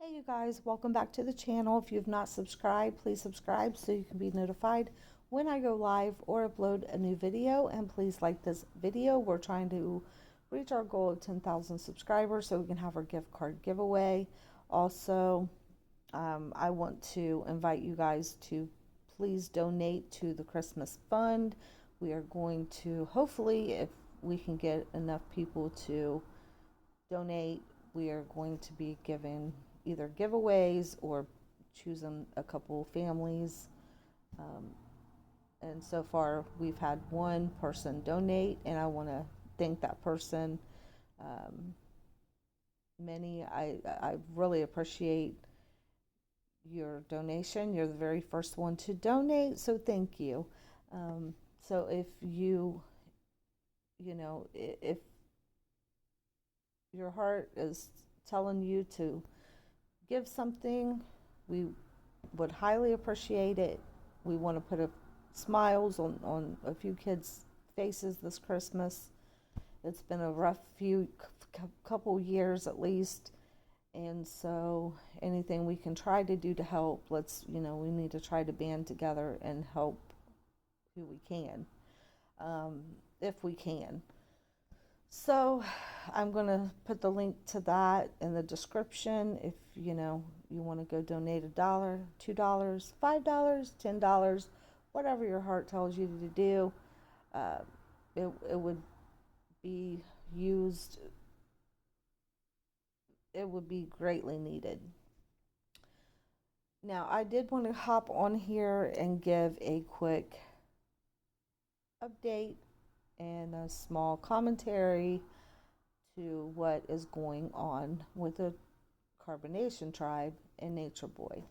Hey you guys, welcome back to the channel. If you've not subscribed, please subscribe so you can be notified when I go live or upload a new video. And please like this video. We're trying to reach our goal of 10,000 subscribers so we can have our gift card giveaway. Also, I want to invite you guys to please donate to the Christmas fund. We are going to, hopefully, if we can get enough people to donate, we are going to be giving either giveaways or choosing a couple families. And so far, we've had one person donate, and I want to thank that person. Um, I really appreciate your donation. You're the very first one to donate, so thank you. So if if your heart is telling you to give something, we would highly appreciate it. We want to put smiles on a few kids' faces this Christmas. It's been a rough couple years at least, and so anything we can try to do to help, we need to try to band together and help who we can, if we can. So I'm going to put the link to that in the description. If you want to go donate $1, $2, $5, $10, whatever your heart tells you to do, it would be used. It would be greatly needed. Now, I did want to hop on here and give a quick update and a small commentary to what is going on with the Carbonation Tribe and Nature Boy.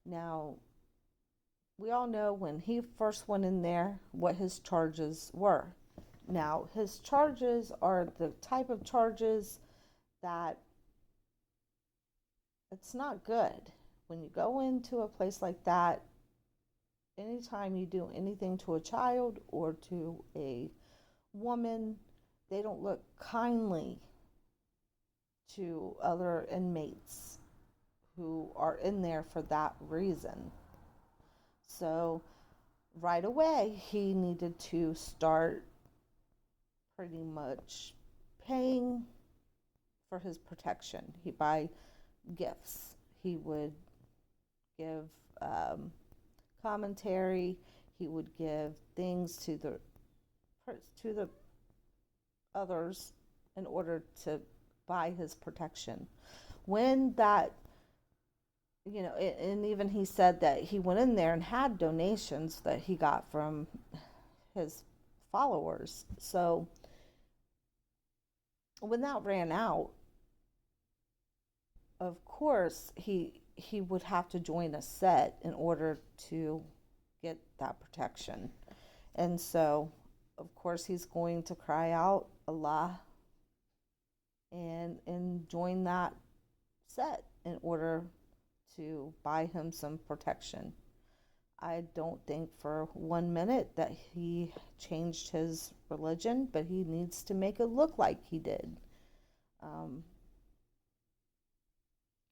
Now, we all know when he first went in there what his charges were. Now, his charges are the type of charges that it's not good. When you go into a place like that, anytime you do anything to a child or to a woman, they don't look kindly to other inmates who are in there for that reason. So right away, he needed to start pretty much paying for his protection. He buy gifts. He would give commentary. He would give things to the others in order to buy his protection. When that, and even he said that he went in there and had donations that he got from his followers. So when that ran out, of course, he would have to join a set in order to get that protection. And so, of course, he's going to cry out Allah and join that set in order to buy him some protection. I don't think for 1 minute that he changed his religion, but he needs to make it look like he did.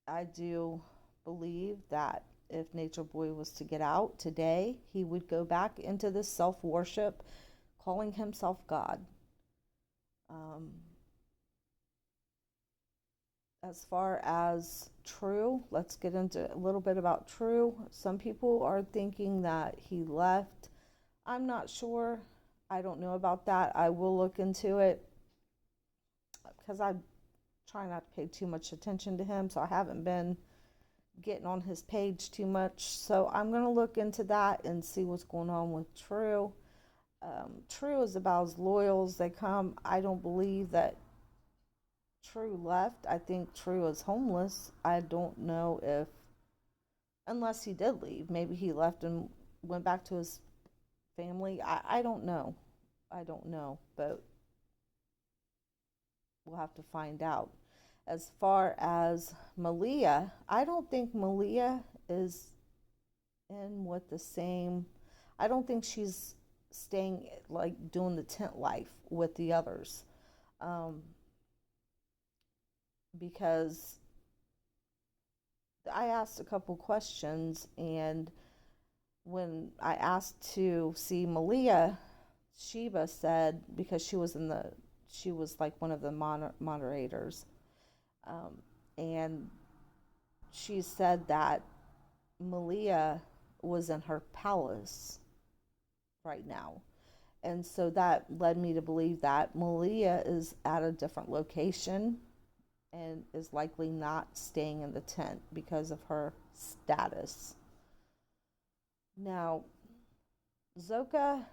I do believe that if Nature Boy was to get out today, he would go back into this self-worship, calling himself God. As far as True, let's get into a little bit about True. Some people are thinking that he left. I'm not sure. I don't know about that. I will look into it because I try not to pay too much attention to him, so I haven't been getting on his page too much. So I'm going to look into that and see what's going on with True. True is about as loyal as they come. I don't believe that True left. I think True is homeless. I don't know if, unless he did leave, maybe he left and went back to his family. I don't know. I don't know, but we'll have to find out. As far as Malia, I don't think Malia is in with the same, I don't think she's staying, like, doing the tent life with the others. Because I asked a couple questions, and when I asked to see Malia, Sheba said, because she was like one of the moderators, um, and she said that Malia was in her palace right now. And so that led me to believe that Malia is at a different location and is likely not staying in the tent because of her status. Now, Zoka,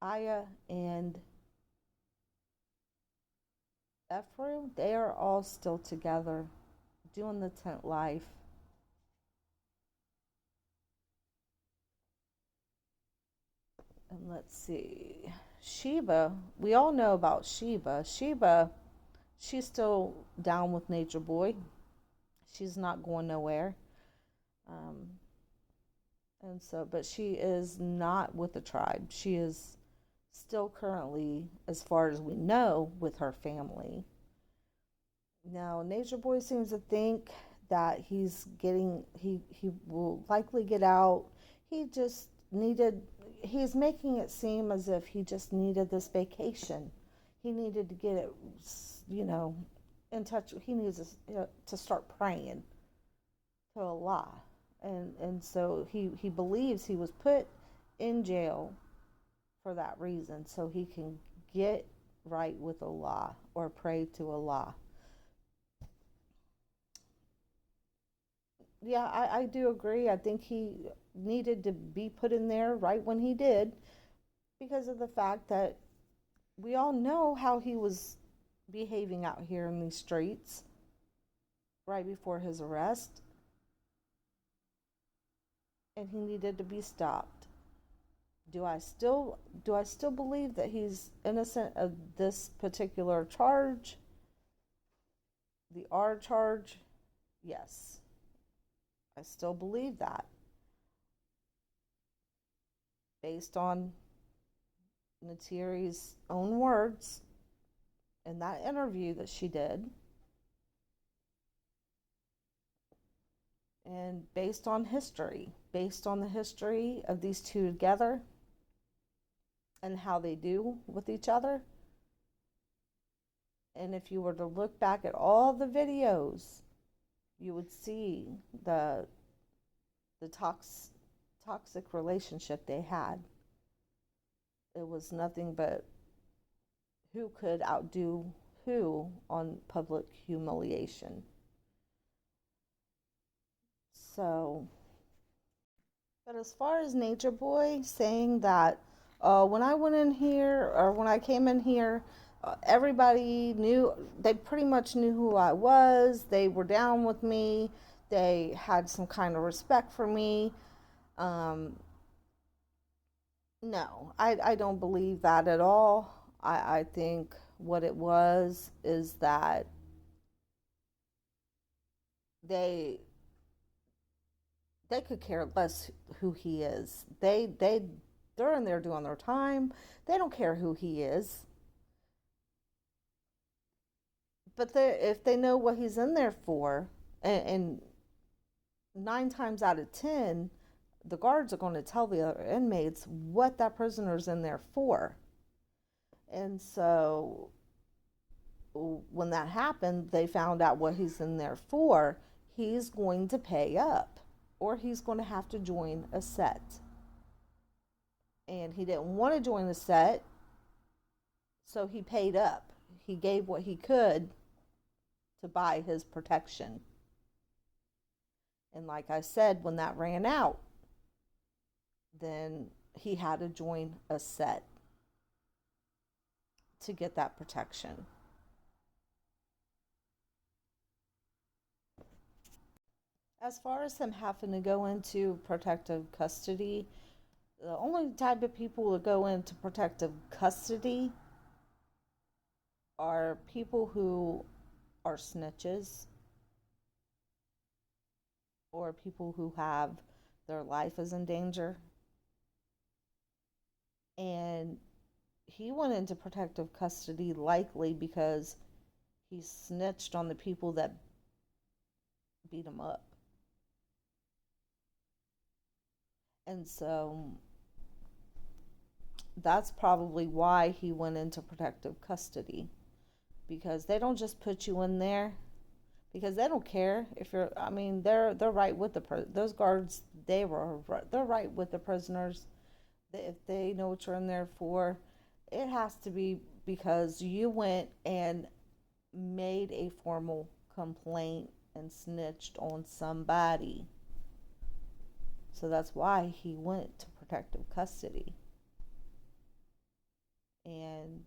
Aya, and Ephraim, they are all still together doing the tent life. And let's see. Sheba, we all know about Sheba. Sheba, she's still down with Nature Boy. She's not going nowhere. Um, and so, but she is not with the tribe. She is still currently, as far as we know, with her family. Now, Nature Boy seems to think that he will likely get out. He just needed, he's making it seem as if he just needed this vacation. He needed to get it, you know, in touch. He needs to start praying to Allah. And so he believes he was put in jail for that reason, so he can get right with Allah or pray to Allah. Yeah, I do agree. I think he needed to be put in there right when he did, because of the fact that we all know how he was behaving out here in these streets right before his arrest, and he needed to be stopped. Do I still believe that he's innocent of this particular charge? The R charge? Yes. I still believe that, based on Natiri's own words in that interview that she did, and based on the history of these two together and how they do with each other. And if you were to look back at all the videos, you would see the toxic relationship they had. It was nothing but who could outdo who on public humiliation. So, but as far as Nature Boy saying that, when I went in here, or when I came in here, everybody knew, they pretty much knew who I was. They were down with me. They had some kind of respect for me. Um, no, I don't believe that at all. I think what it was is that they they could care less who he is. They're in there doing their time. They don't care who he is. But if they know what he's in there for, and 9 times out of 10, the guards are going to tell the other inmates what that prisoner's in there for. And so when that happened, they found out what he's in there for. He's going to pay up, or he's going to have to join a set. And he didn't want to join the set, so he paid up. He gave what he could to buy his protection. And like I said, when that ran out, then he had to join a set to get that protection. As far as him having to go into protective custody, the only type of people that go into protective custody are people who are snitches, or people who have their life is in danger. And he went into protective custody likely because he snitched on the people that beat him up. And so that's probably why he went into protective custody, because they don't just put you in there because they don't care if you're, I mean, they're right with those guards, they're right with the prisoners. If they know what you're in there for, it has to be because you went and made a formal complaint and snitched on somebody. So that's why he went to protective custody. And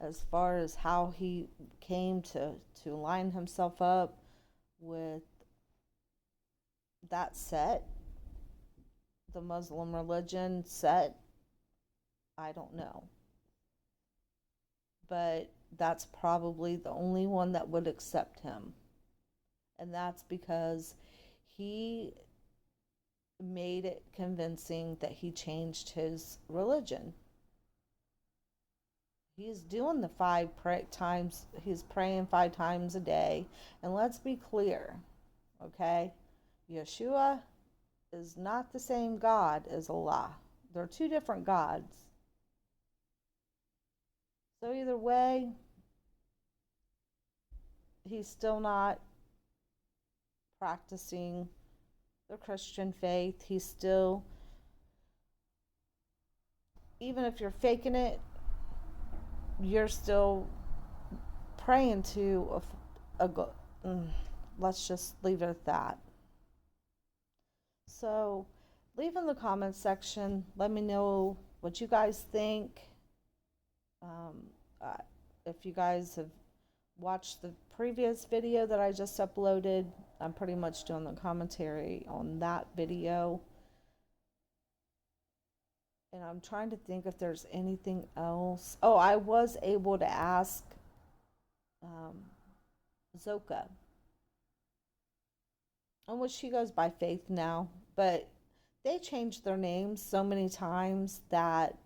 as far as how he came to line himself up with that set, the Muslim religion set, I don't know. But that's probably the only one that would accept him. And that's because he made it convincing that he changed his religion. He's doing the times, he's praying 5 times a day. And let's be clear, okay? Yeshua is not the same God as Allah. They're 2 different gods. So either way, he's still not practicing the Christian faith. He's still, even if you're faking it, you're still praying to let's just leave it at that. So leave in the comments section, let me know what you guys think. If you guys have watched the previous video that I just uploaded, I'm pretty much doing the commentary on that video. And I'm trying to think if there's anything else. Oh, I was able to ask Zoka, on which she goes by Faith now, but they changed their names so many times that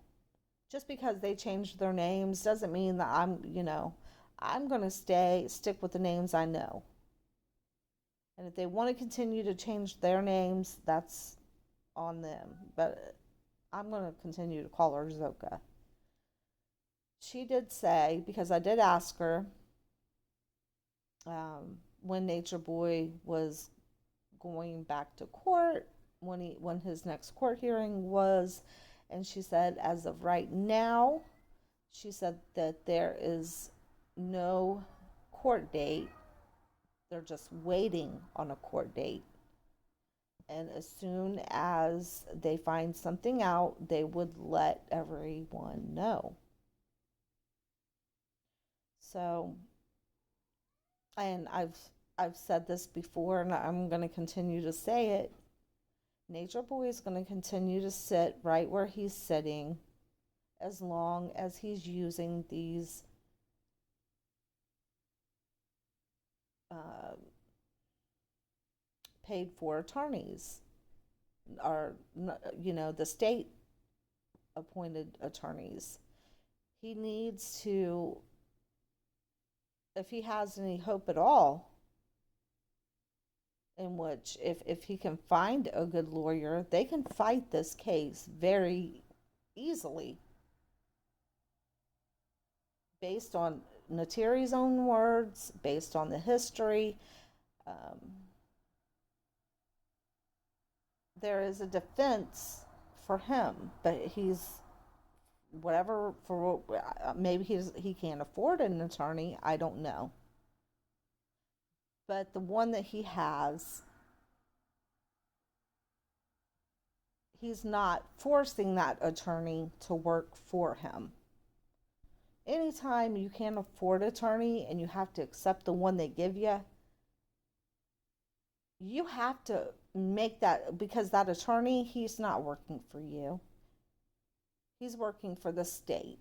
just because they changed their names doesn't mean that I'm going to stick with the names I know. And if they want to continue to change their names, that's on them. But I'm going to continue to call her Zoka. She did say, because I did ask her when Nature Boy was going back to court, when his next court hearing was, and she said, as of right now, she said that there is no court date. They're just waiting on a court date. And as soon as they find something out, they would let everyone know. So, and I've said this before, and I'm going to continue to say it. Nature Boy is going to continue to sit right where he's sitting as long as he's using these paid for attorneys, or the state appointed attorneys. He needs to, if he has any hope at all, in which if he can find a good lawyer, they can fight this case very easily based on Natiri's own words, based on the history. There is a defense for him, but he's whatever, for maybe he can't afford an attorney, I don't know. But the one that he has, he's not forcing that attorney to work for him. Anytime you can't afford an attorney and you have to accept the one they give you, you have to make that, because that attorney, he's not working for you. He's working for the state.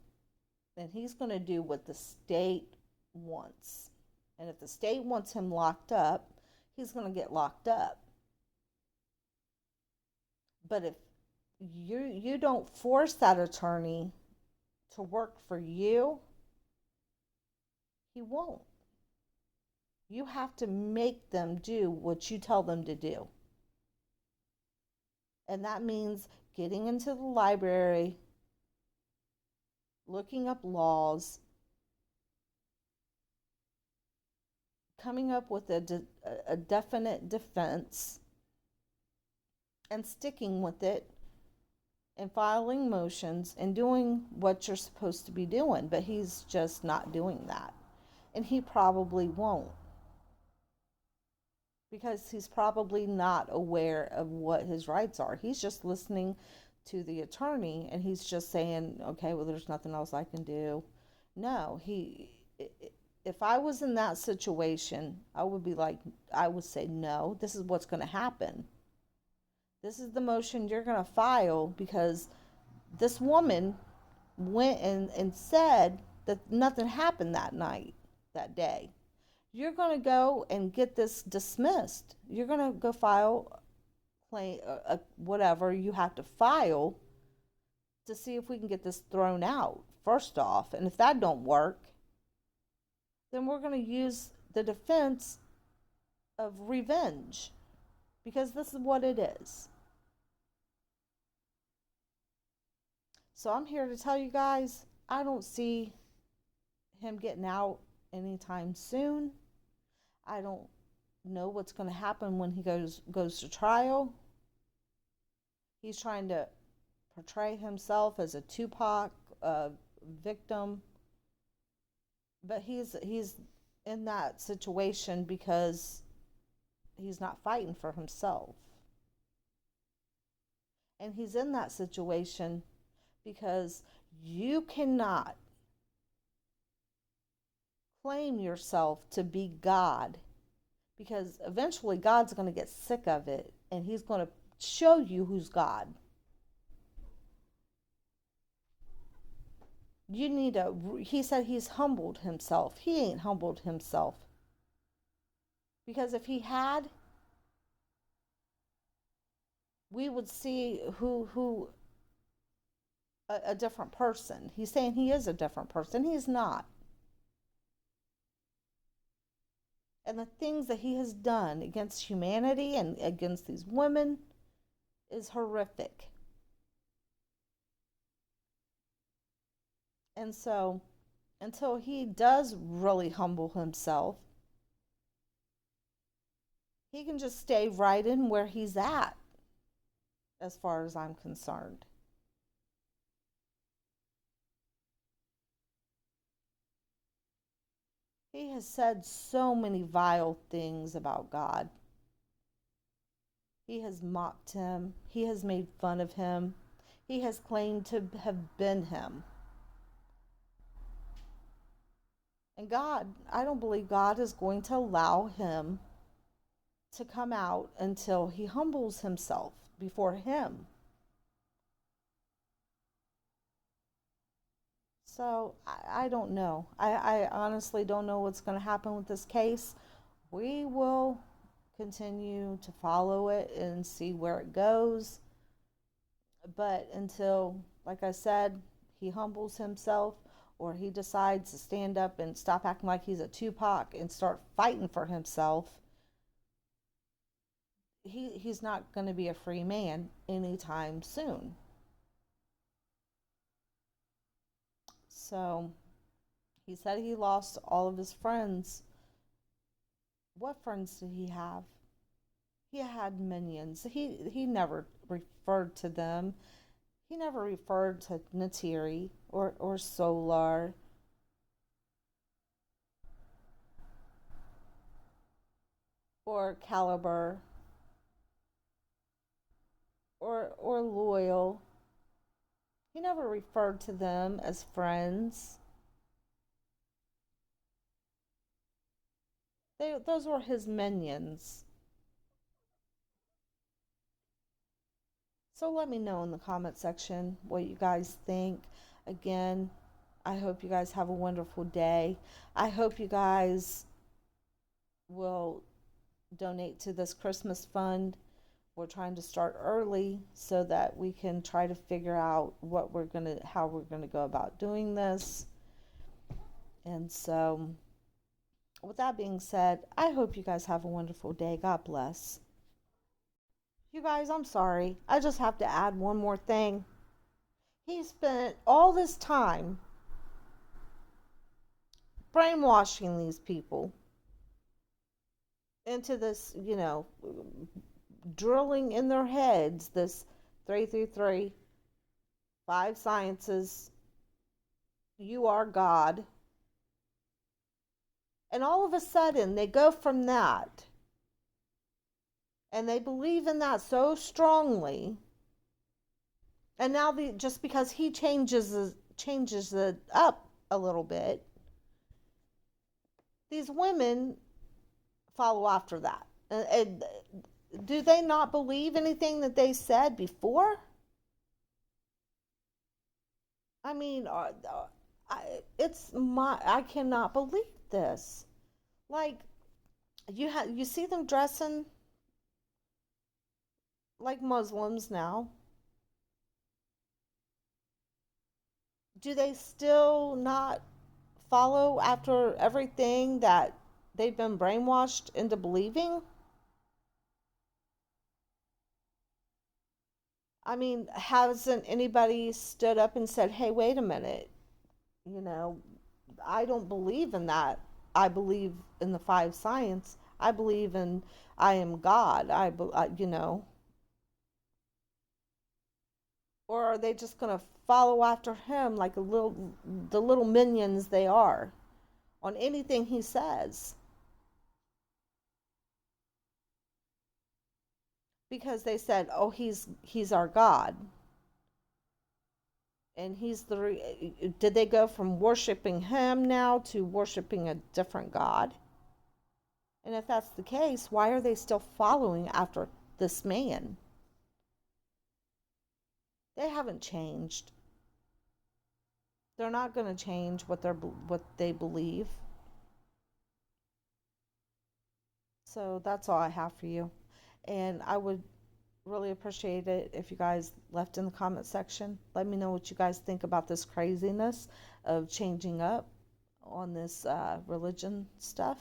And he's going to do what the state wants. And if the state wants him locked up, he's going to get locked up. But if you don't force that attorney to work for you, he won't. You have to make them do what you tell them to do. And that means getting into the library, looking up laws, coming up with a definite defense, and sticking with it, and filing motions and doing what you're supposed to be doing. But he's just not doing that. And he probably won't, because he's probably not aware of what his rights are. He's just listening to the attorney and he's just saying, okay, well, there's nothing else I can do. No, if I was in that situation, I would be like, I would say, no, this is what's going to happen. This is the motion you're going to file, because this woman went and said that nothing happened that night, that day. You're going to go and get this dismissed. You're going to go file claim, whatever you have to file to see if we can get this thrown out first off. And if that don't work, then we're going to use the defense of revenge, because this is what it is. So I'm here to tell you guys, I don't see him getting out anytime soon. I don't know what's going to happen when he goes to trial. He's trying to portray himself as a Tupac victim, but he's in that situation because he's not fighting for himself. And he's in that situation because you cannot claim yourself to be God, because eventually God's going to get sick of it and he's going to show you who's God. You need he said he's humbled himself. He ain't humbled himself, because if he had, we would see who a different person. He's saying he is a different person. He's not. And the things that he has done against humanity and against these women is horrific. And so, until he does really humble himself, he can just stay right in where he's at, as far as I'm concerned. He has said so many vile things about God. He has mocked him. He has made fun of him. He has claimed to have been him. And God, I don't believe God is going to allow him to come out until he humbles himself before him. So I don't know. I honestly don't know what's going to happen with this case. We will continue to follow it and see where it goes. But until, like I said, he humbles himself, or he decides to stand up and stop acting like he's a Tupac and start fighting for himself, he's not going to be a free man anytime soon. So he said he lost all of his friends. What friends did he have? He had minions. He never referred to them. He never referred to Natiri or Solar. Or Caliber. Or Loyal. He never referred to them as friends. Those were his minions. So let me know in the comment section what you guys think. Again, I hope you guys have a wonderful day. I hope you guys will donate to this Christmas fund. We're trying to start early so that we can try to figure out how we're gonna go about doing this. And so with that being said, I hope you guys have a wonderful day. God bless. You guys, I'm sorry. I just have to add one more thing. He spent all this time brainwashing these people into this, drilling in their heads this 333, five sciences, you are God. And all of a sudden, they go from that and they believe in that so strongly. And now, just because he changes it up a little bit, these women follow after that. And do they not believe anything that they said before? I mean, I cannot believe this. Like, you see them dressing like Muslims now. Do they still not follow after everything that they've been brainwashed into believing? I mean, hasn't anybody stood up and said, hey, wait a minute, you know, I don't believe in that. I believe in the five science. I believe in I am God. Or are they just going to follow after him like the little minions they are on anything he says? Because they said, "Oh, he's our God." And did they go from worshiping him now to worshiping a different God? And if that's the case, why are they still following after this man? They haven't changed. They're not going to change what they believe. So that's all I have for you. And I would really appreciate it if you guys left in the comment section. Let me know what you guys think about this craziness of changing up on this religion stuff.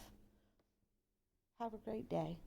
Have a great day.